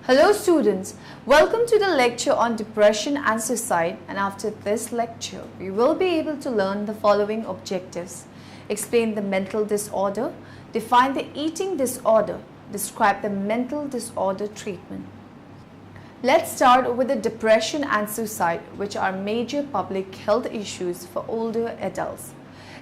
Hello students, welcome to the lecture on depression and suicide, and after this lecture we will be able to learn the following objectives. Explain the mental disorder, define the eating disorder, describe the mental disorder treatment. Let's start with the depression and suicide, which are major public health issues for older adults.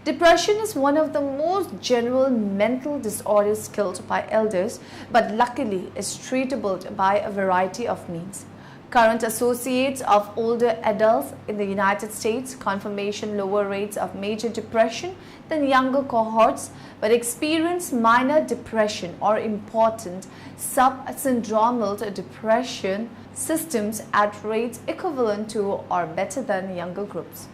Depression is one of the most general mental disorders killed by elders, but luckily is treatable by a variety of means. Current associates of older adults in the United States confirmation lower rates of major depression than younger cohorts, but experience minor depression or important subsyndromal depression symptoms at rates equivalent to or better than younger groups.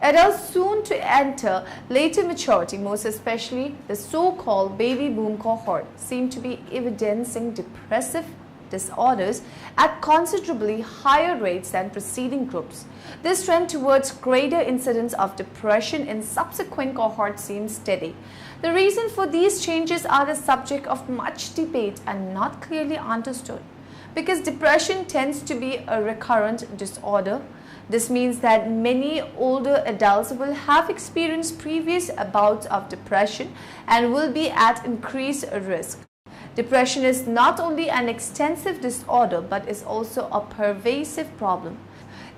Adults soon to enter later maturity, most especially the so-called baby boom cohort, seem to be evidencing depressive disorders at considerably higher rates than preceding groups. This trend towards greater incidence of depression in subsequent cohorts seems steady. The reason for these changes are the subject of much debate and not clearly understood. Because depression tends to be a recurrent disorder, this means that many older adults will have experienced previous bouts of depression and will be at increased risk. Depression is not only an extensive disorder but is also a pervasive problem.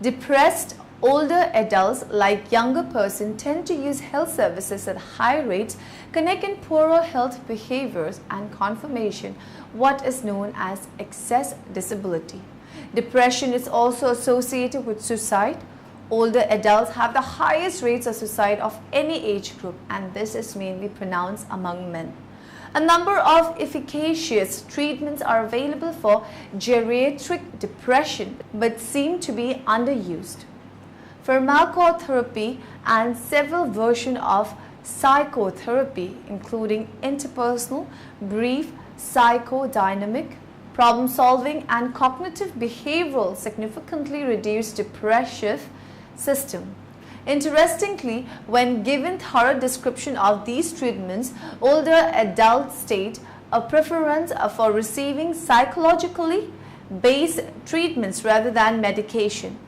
Depressed older adults, like younger persons, tend to use health services at high rates, connecting poorer health behaviors and confirmation what is known as excess disability. Depression is also associated with suicide. Older adults have the highest rates of suicide of any age group, and this is mainly pronounced among men. A number of efficacious treatments are available for geriatric depression but seem to be underused. Pharmacotherapy and several versions of psychotherapy, including interpersonal, brief, psychodynamic, problem-solving and cognitive behavioral, significantly reduce depressive symptoms. Interestingly, when given thorough description of these treatments, older adults state a preference for receiving psychologically based treatments rather than medication.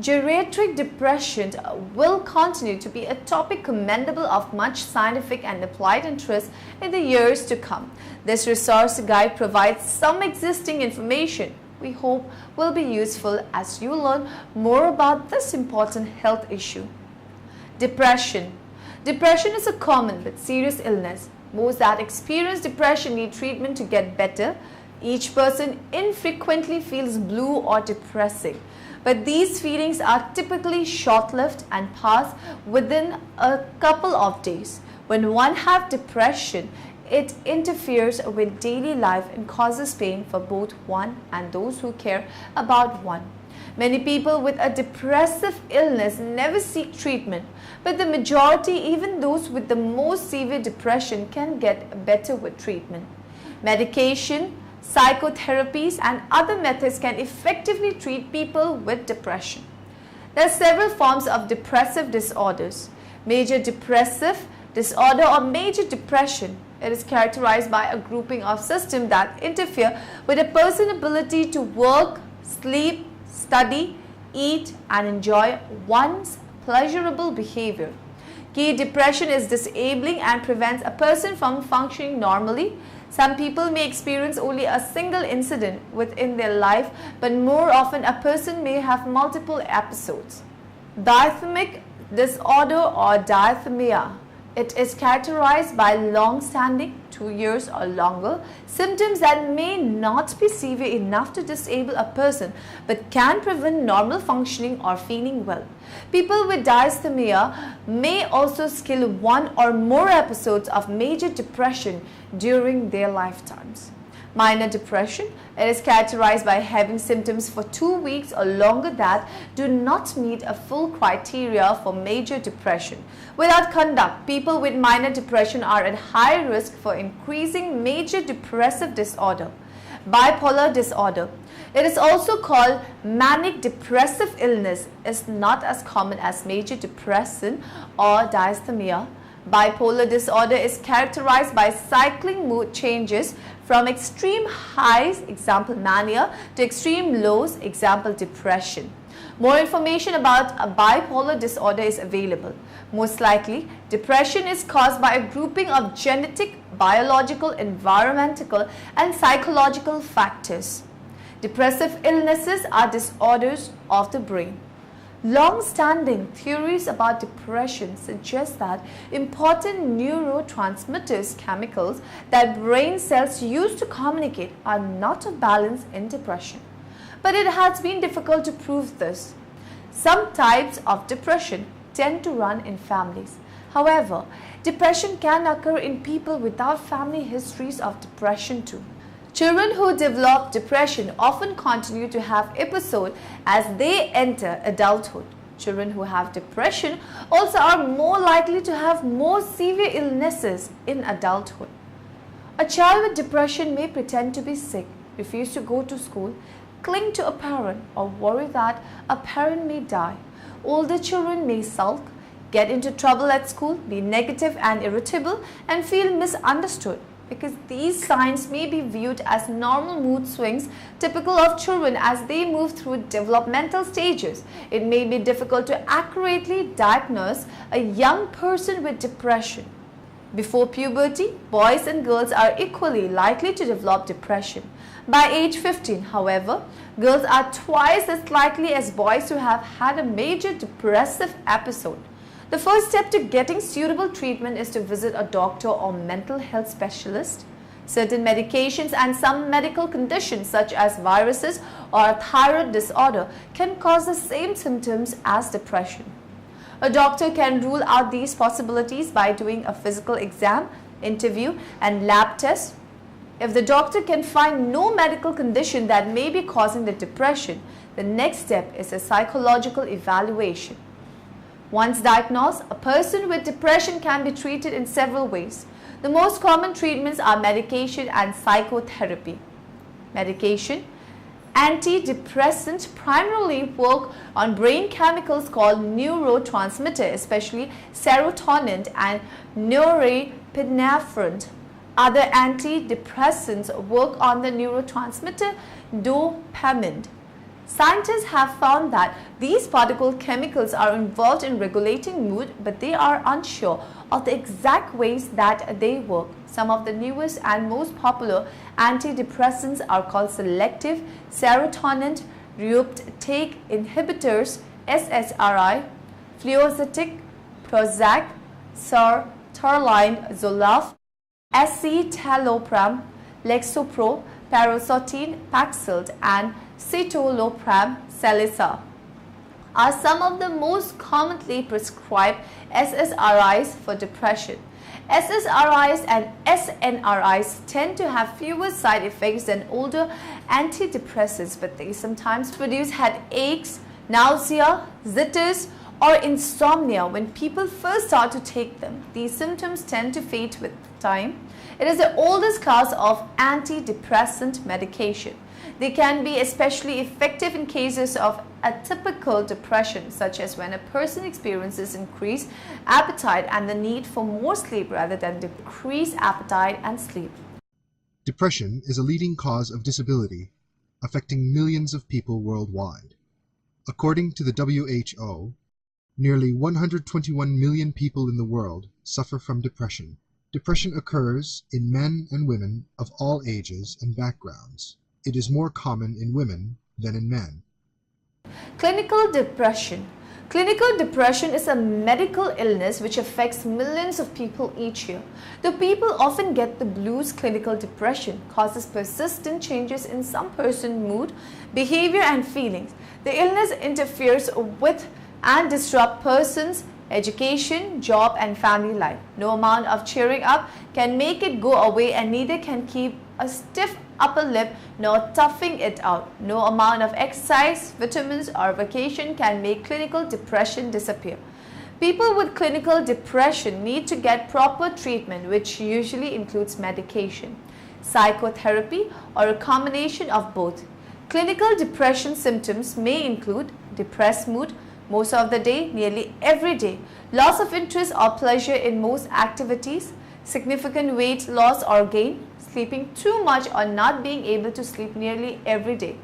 Geriatric depression will continue to be a topic commendable of much scientific and applied interest in the years to come. This resource guide provides some existing information we hope will be useful as you learn more about this important health issue. Depression. Depression is a common but serious illness. Most that experience depression need treatment to get better. Each person infrequently feels blue or depressing, but these feelings are typically short-lived and pass within a couple of days. When one has depression, it interferes with daily life and causes pain for both one and those who care about one. Many people with a depressive illness never seek treatment, but the majority, even those with the most severe depression, can get better with treatment. Medication, psychotherapies and other methods can effectively treat people with depression. There are several forms of depressive disorders. Major depressive disorder or major depression. It is characterized by a grouping of symptoms that interfere with a person's ability to work, sleep, study, eat and enjoy one's pleasurable behavior. Key depression is disabling and prevents a person from functioning normally. Some people may experience only a single incident within their life, but more often a person may have multiple episodes. Dysthymic disorder or dysthymia. It is characterized by long-standing, 2 years or longer, symptoms that may not be severe enough to disable a person but can prevent normal functioning or feeling well. People with dysthymia may also skill one or more episodes of major depression during their lifetimes. Minor depression. It is characterized by having symptoms for 2 weeks or longer that do not meet a full criteria for major depression. Without conduct, people with minor depression are at high risk for increasing major depressive disorder. Bipolar disorder. It is also called manic depressive illness. Is not as common as major depression or dysthymia. Bipolar disorder is characterized by cycling mood changes from extreme highs, example mania, to extreme lows, example depression. More information about a bipolar disorder is available. Most likely, depression is caused by a grouping of genetic, biological, environmental, and psychological factors. Depressive illnesses are disorders of the brain. Long-standing theories about depression suggest that important neurotransmitters, chemicals that brain cells use to communicate, are not of balance in depression. But it has been difficult to prove this. Some types of depression tend to run in families. However, depression can occur in people without family histories of depression too. Children who develop depression often continue to have episodes as they enter adulthood. Children who have depression also are more likely to have more severe illnesses in adulthood. A child with depression may pretend to be sick, refuse to go to school, cling to a parent, or worry that a parent may die. Older children may sulk, get into trouble at school, be negative and irritable, and feel misunderstood, because these signs may be viewed as normal mood swings typical of children as they move through developmental stages. It may be difficult to accurately diagnose a young person with depression. Before puberty, boys and girls are equally likely to develop depression. By age 15, however, girls are twice as likely as boys to have had a major depressive episode. The first step to getting suitable treatment is to visit a doctor or mental health specialist. Certain medications and some medical conditions such as viruses or a thyroid disorder can cause the same symptoms as depression. A doctor can rule out these possibilities by doing a physical exam, interview, and lab test. If the doctor can find no medical condition that may be causing the depression, the next step is a psychological evaluation. Once diagnosed, a person with depression can be treated in several ways. The most common treatments are medication and psychotherapy. Medication. Antidepressants primarily work on brain chemicals called neurotransmitters, especially serotonin and norepinephrine. Other antidepressants work on the neurotransmitter dopamine. Scientists have found that these particle chemicals are involved in regulating mood, but they are unsure of the exact ways that they work. Some of the newest and most popular antidepressants are called selective serotonin reuptake inhibitors (SSRI), fluoxetine, Prozac, sertraline, Zoloft, escitalopram, Lexapro, paroxetine, Paxil, and citalopram, Celexa are some of the most commonly prescribed SSRIs for depression. SSRIs and SNRIs tend to have fewer side effects than older antidepressants, but they sometimes produce headaches, nausea, jitters, or insomnia when people first start to take them. These symptoms tend to fade with time. It is the oldest class of antidepressant medication. They can be especially effective in cases of atypical depression, such as when a person experiences increased appetite and the need for more sleep rather than decreased appetite and sleep. Depression is a leading cause of disability, affecting millions of people worldwide. According to the WHO, nearly 121 million people in the world suffer from depression. Depression occurs in men and women of all ages and backgrounds. It is more common in women than in men. Clinical depression. Clinical depression is a medical illness which affects millions of people each year. Though people often get the blues, clinical depression causes persistent changes in some person's mood, behavior, and feelings. The illness interferes with and disrupts persons' education, job, and family life. No amount of cheering up can make it go away, and neither can keep a stiff upper lip nor toughing it out. No amount of exercise, vitamins, or vacation can make clinical depression disappear. People with clinical depression need to get proper treatment, which usually includes medication, psychotherapy, or a combination of both. Clinical depression symptoms may include depressed mood most of the day, nearly every day, loss of interest or pleasure in most activities, significant weight loss or gain, sleeping too much or not being able to sleep nearly every day,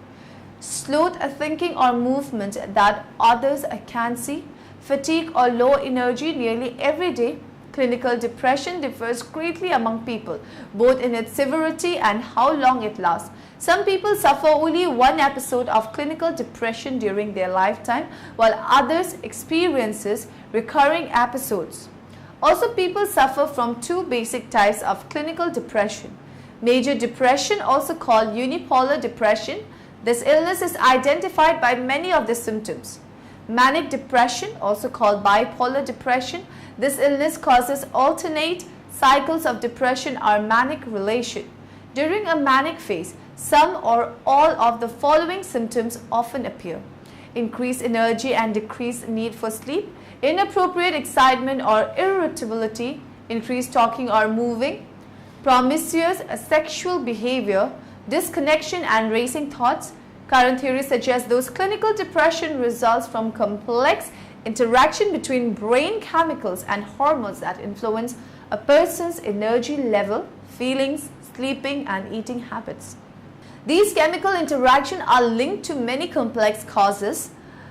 slowed thinking or movement that others can see, fatigue or low energy nearly every day. Clinical depression differs greatly among people, both in its severity and how long it lasts. Some people suffer only one episode of clinical depression during their lifetime, while others experiences recurring episodes. Also, people suffer from two basic types of clinical depression. Major depression, also called unipolar depression. This illness is identified by many of the symptoms. Manic depression, also called bipolar depression. This illness causes alternate cycles of depression or manic relation. During a manic phase, some or all of the following symptoms often appear: increased energy and decreased need for sleep, inappropriate excitement or irritability, increased talking or moving, promiscuous sexual behavior, disconnection and racing thoughts. Current theory suggests those clinical depression results from complex interaction between brain chemicals and hormones that influence a person's energy level, feelings, sleeping and eating habits. These chemical interactions are linked to many complex causes: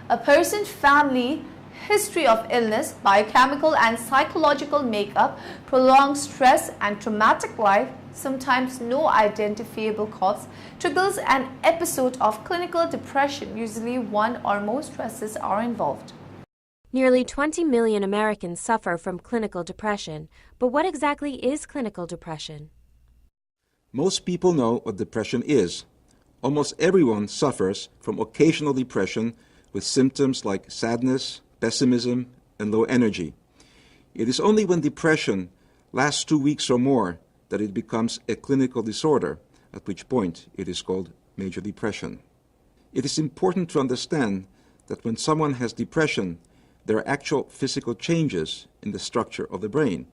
a person's family history of illness, biochemical and psychological makeup, prolonged stress and traumatic life, sometimes no identifiable cause, triggers an episode of clinical depression. Usually one or more stresses are involved. Nearly 20 million Americans suffer from clinical depression, but what exactly is clinical depression? Most people know what depression is. Almost everyone suffers from occasional depression with symptoms like sadness, pessimism, and low energy. It is only when depression lasts 2 weeks or more that it becomes a clinical disorder, at which point it is called major depression. It is important to understand that when someone has depression, there are actual physical changes in the structure of the brain.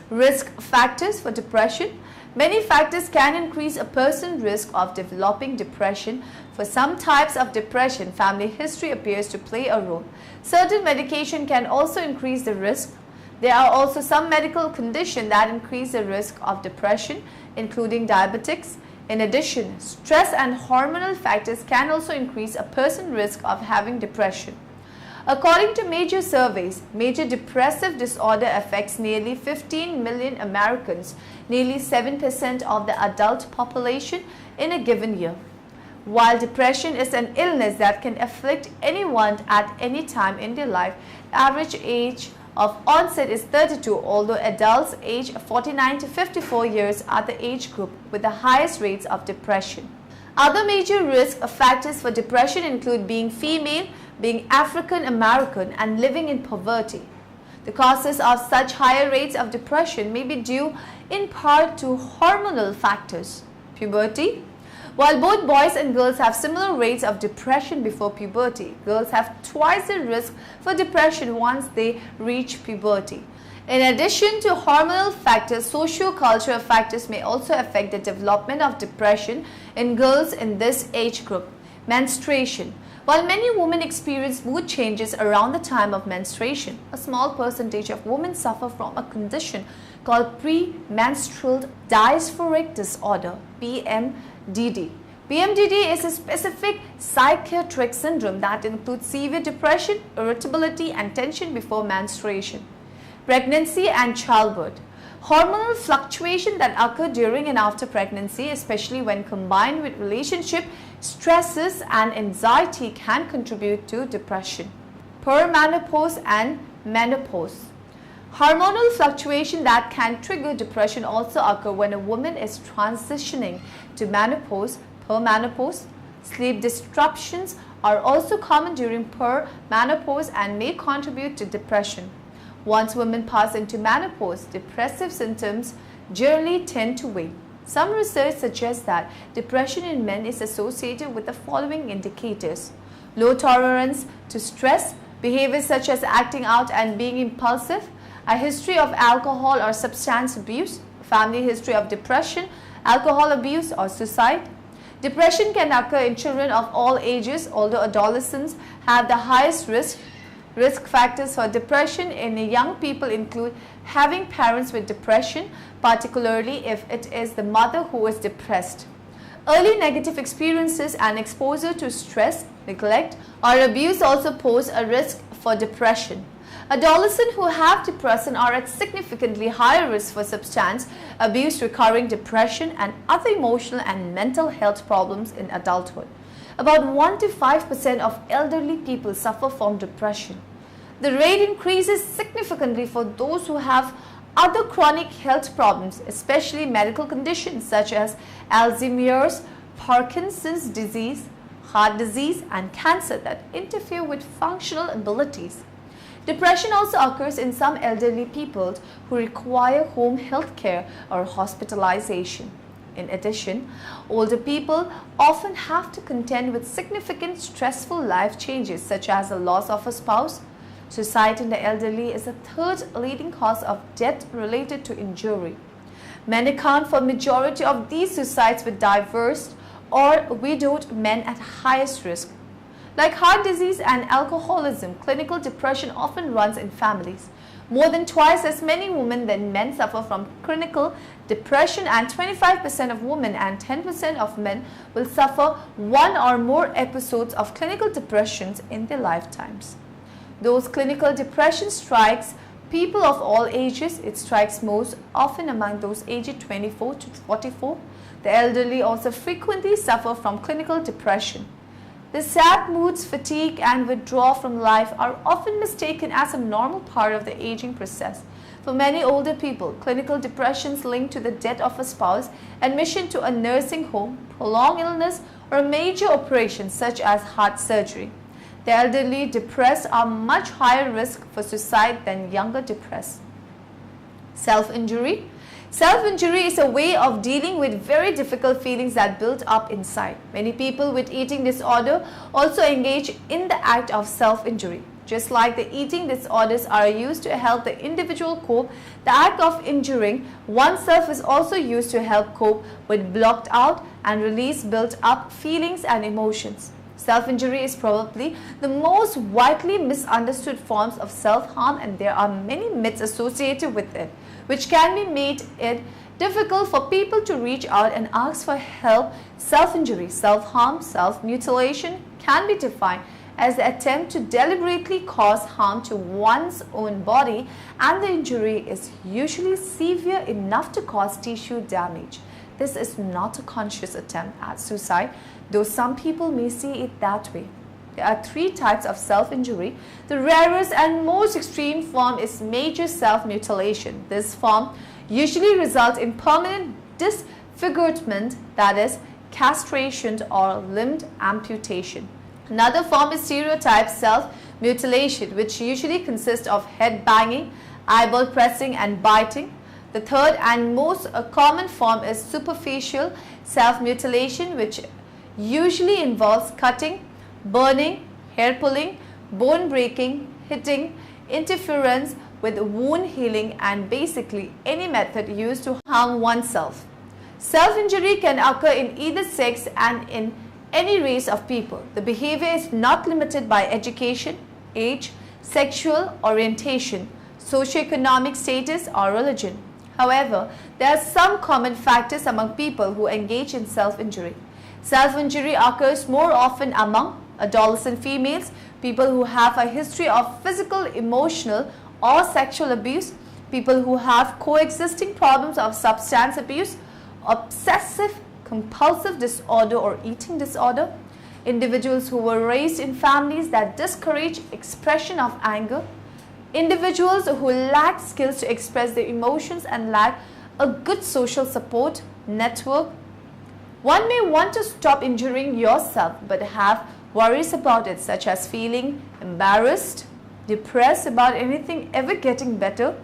Risk factors for depression. Many factors can increase a person's risk of developing depression. For some types of depression, family history appears to play a role. Certain medication can also increase the risk. There are also some medical conditions that increase the risk of depression, including diabetics. In addition, stress and hormonal factors can also increase a person's risk of having depression. According to major surveys, major depressive disorder affects nearly 15 million Americans, nearly 7% of the adult population in a given year. While depression is an illness that can afflict anyone at any time in their life, the average age of onset is 32, although adults aged 49 to 54 years are the age group with the highest rates of depression. Other major risk factors for depression include being female, being African American, and living in poverty. The causes of such higher rates of depression may be due in part to hormonal factors. Puberty. While both boys and girls have similar rates of depression before puberty, girls have twice the risk for depression once they reach puberty. In addition to hormonal factors, socio-cultural factors may also affect the development of depression in girls in this age group. Menstruation. While many women experience mood changes around the time of menstruation, a small percentage of women suffer from a condition called premenstrual dysphoric disorder, PMDD. PMDD is a specific psychiatric syndrome that includes severe depression, irritability, and tension before menstruation. Pregnancy and childbirth. Hormonal fluctuations that occur during and after pregnancy, especially when combined with relationship stresses and anxiety, can contribute to depression. Perimenopause and menopause. Hormonal fluctuations that can trigger depression also occur when a woman is transitioning to menopause, perimenopause. Sleep disruptions are also common during perimenopause and may contribute to depression. Once women pass into menopause, depressive symptoms generally tend to wane. Some research suggests that depression in men is associated with the following indicators: low tolerance to stress, behaviors such as acting out and being impulsive, a history of alcohol or substance abuse, family history of depression, alcohol abuse or suicide. Depression can occur in children of all ages, although adolescents have the highest risk. Risk factors for depression in young people include having parents with depression, particularly if it is the mother who is depressed. Early negative experiences and exposure to stress, neglect, or abuse also pose a risk for depression. Adolescents who have depression are at significantly higher risk for substance abuse, recurring depression, and other emotional and mental health problems in adulthood. About 1 to 5% of elderly people suffer from depression. The rate increases significantly for those who have other chronic health problems, especially medical conditions such as Alzheimer's, Parkinson's disease, heart disease, and cancer that interfere with functional abilities. Depression also occurs in some elderly people who require home health care or hospitalization. In addition, older people often have to contend with significant stressful life changes such as the loss of a spouse. Suicide in the elderly is the third leading cause of death related to injury. Men account for majority of these suicides with divorced or widowed men at highest risk. Like heart disease and alcoholism, clinical depression often runs in families. More than twice as many women than men suffer from clinical depression, and 25% of women and 10% of men will suffer one or more episodes of clinical depressions in their lifetimes. Those clinical depression strikes people of all ages. It strikes most often among those aged 24 to 44. The elderly also frequently suffer from clinical depression. The sad moods, fatigue, and withdrawal from life are often mistaken as a normal part of the aging process. For many older people, clinical depressions linked to the death of a spouse, admission to a nursing home, prolonged illness, or a major operation such as heart surgery. The elderly depressed are much higher risk for suicide than younger depressed. Self-injury. Self-injury is a way of dealing with very difficult feelings that build up inside. Many people with eating disorder also engage in the act of self-injury. Just like the eating disorders are used to help the individual cope, the act of injuring oneself is also used to help cope with blocked out and release built up feelings and emotions. Self-injury is probably the most widely misunderstood forms of self-harm, and there are many myths associated with it, which can be made it difficult for people to reach out and ask for help. Self-injury, self-harm, self-mutilation can be defined as the attempt to deliberately cause harm to one's own body, and the injury is usually severe enough to cause tissue damage. This is not a conscious attempt at suicide, though some people may see it that way. There are 3 types of self-injury. The rarest and most extreme form is major self-mutilation. This form usually results in permanent disfigurement, that is, castration or limb amputation. Another form is stereotype self-mutilation, which usually consists of head banging, eyeball pressing, and biting. The third and most common form is superficial self-mutilation, which usually involves cutting, burning, hair pulling, bone breaking, hitting, interference with wound healing, and basically any method used to harm oneself. Self-injury can occur in either sex and in any race of people. The behavior is not limited by education, age, sexual orientation, socioeconomic status, or religion. However, there are some common factors among people who engage in self-injury. Self-injury occurs more often among adolescent females, people who have a history of physical, emotional, or sexual abuse, people who have coexisting problems of substance abuse, obsessive compulsive disorder or eating disorder, individuals who were raised in families that discourage expression of anger, individuals who lack skills to express their emotions and lack a good social support network. One may want to stop injuring yourself but have worries about it, such as feeling embarrassed, depressed about anything ever getting better,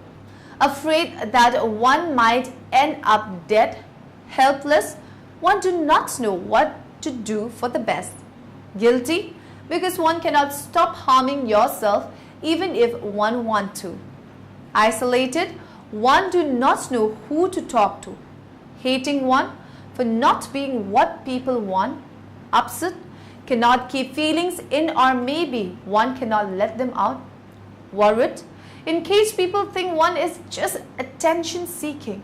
afraid that one might end up dead, helpless, one do not know what to do for the best, guilty because one cannot stop harming yourself even if one wants to, isolated, one do not know who to talk to, hating one for not being what people want, upset, cannot keep feelings in or maybe one cannot let them out, worried, in case people think one is just attention seeking.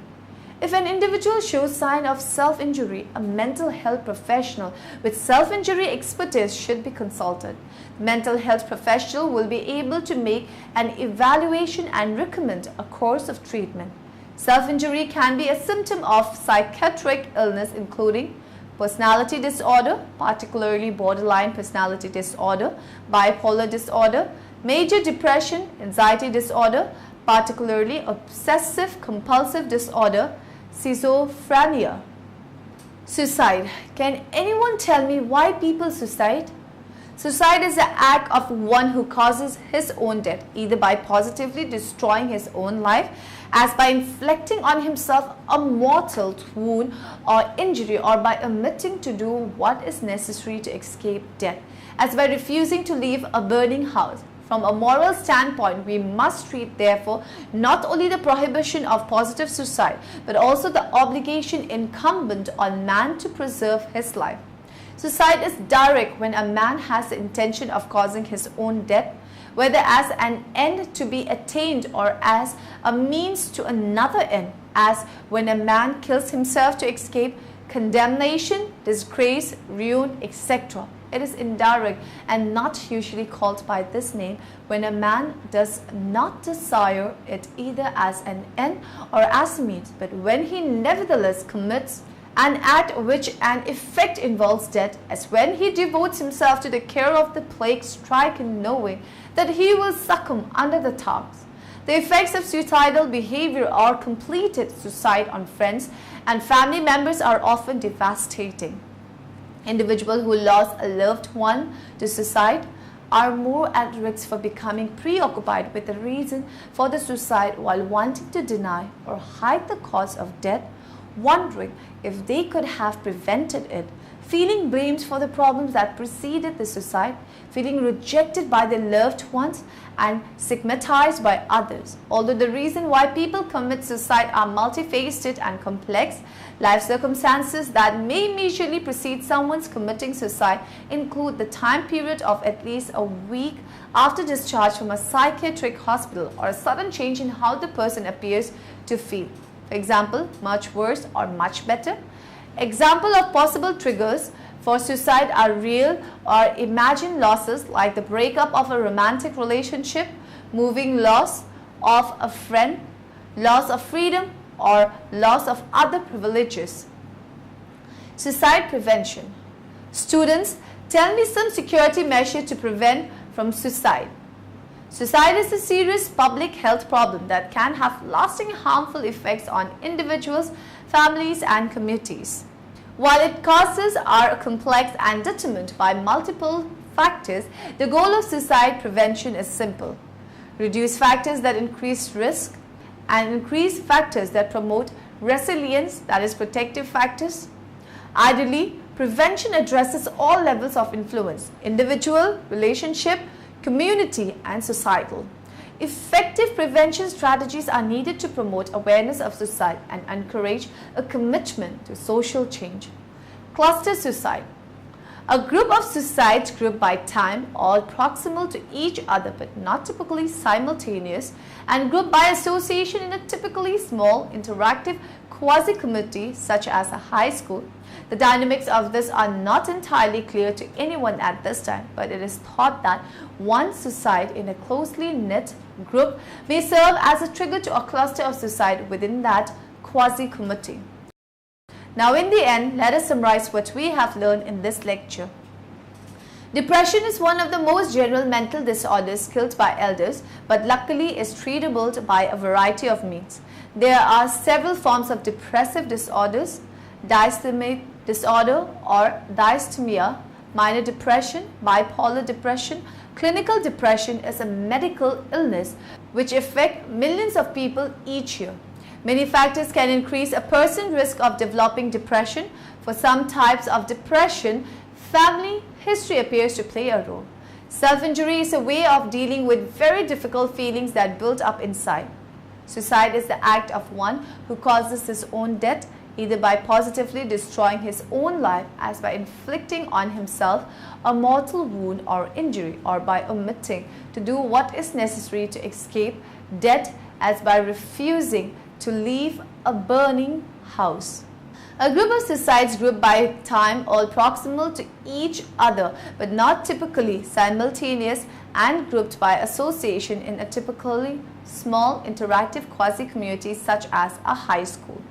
If an individual shows sign of self-injury, a mental health professional with self-injury expertise should be consulted. The mental health professional will be able to make an evaluation and recommend a course of treatment. Self-injury can be a symptom of psychiatric illness including personality disorder, particularly borderline personality disorder, bipolar disorder, major depression, anxiety disorder, particularly obsessive compulsive disorder, schizophrenia. Suicide. Can anyone tell me why people suicide? Suicide is the act of one who causes his own death, either by positively destroying his own life, as by inflicting on himself a mortal wound or injury, or by omitting to do what is necessary to escape death, as by refusing to leave a burning house. From a moral standpoint, we must treat, therefore, not only the prohibition of positive suicide, but also the obligation incumbent on man to preserve his life. Suicide is direct when a man has the intention of causing his own death, whether as an end to be attained or as a means to another end, as when a man kills himself to escape condemnation, disgrace, ruin, etc. It is indirect and not usually called by this name when a man does not desire it either as an end or as a means, but when he nevertheless commits an act which an effect involves death, as when he devotes himself to the care of the plague-stricken, knowing that he will succumb under the task. The effects of suicidal behavior or completed suicide on friends and family members are often devastating. Individuals who lost a loved one to suicide are more at risk for becoming preoccupied with the reason for the suicide while wanting to deny or hide the cause of death, wondering if they could have prevented it, feeling blamed for the problems that preceded the suicide, feeling rejected by their loved ones and stigmatized by others. Although the reason why people commit suicide are multifaceted and complex, life circumstances that may immediately precede someone's committing suicide include the time period of at least a week after discharge from a psychiatric hospital or a sudden change in how the person appears to feel. For example, much worse or much better. Example of possible triggers for suicide are real or imagined losses like the breakup of a romantic relationship, moving loss of a friend, loss of freedom, or loss of other privileges. Suicide prevention. Students, tell me some security measures to prevent from suicide. Suicide is a serious public health problem that can have lasting harmful effects on individuals, families, and communities. While its causes are complex and determined by multiple factors, the goal of suicide prevention is simple. Reduce factors that increase risk and increase factors that promote resilience, that is protective factors. Ideally, prevention addresses all levels of influence: individual, relationship, community, and societal. Effective prevention strategies are needed to promote awareness of suicide and encourage a commitment to social change. Cluster suicide. A group of suicides grouped by time, all proximal to each other but not typically simultaneous, and grouped by association in a typically small, interactive quasi-community such as a high school. The dynamics of this are not entirely clear to anyone at this time, but it is thought that one suicide in a closely knit group may serve as a trigger to a cluster of suicide within that quasi-community. Now in the end, let us summarize what we have learned in this lecture. Depression is one of the most general mental disorders killed by elders, but luckily is treatable by a variety of means. There are several forms of depressive disorders: dysthymic disorder or dysthymia, minor depression, bipolar depression. Clinical depression is a medical illness which affects millions of people each year. Many factors can increase a person's risk of developing depression. For some types of depression, family history appears to play a role. Self-injury is a way of dealing with very difficult feelings that build up inside. Suicide is the act of one who causes his own death, either by positively destroying his own life as by inflicting on himself a mortal wound or injury, or by omitting to do what is necessary to escape death as by refusing to leave a burning house. A group of suicides grouped by time, all proximal to each other but not typically simultaneous, and grouped by association in a typically small interactive quasi-community such as a high school.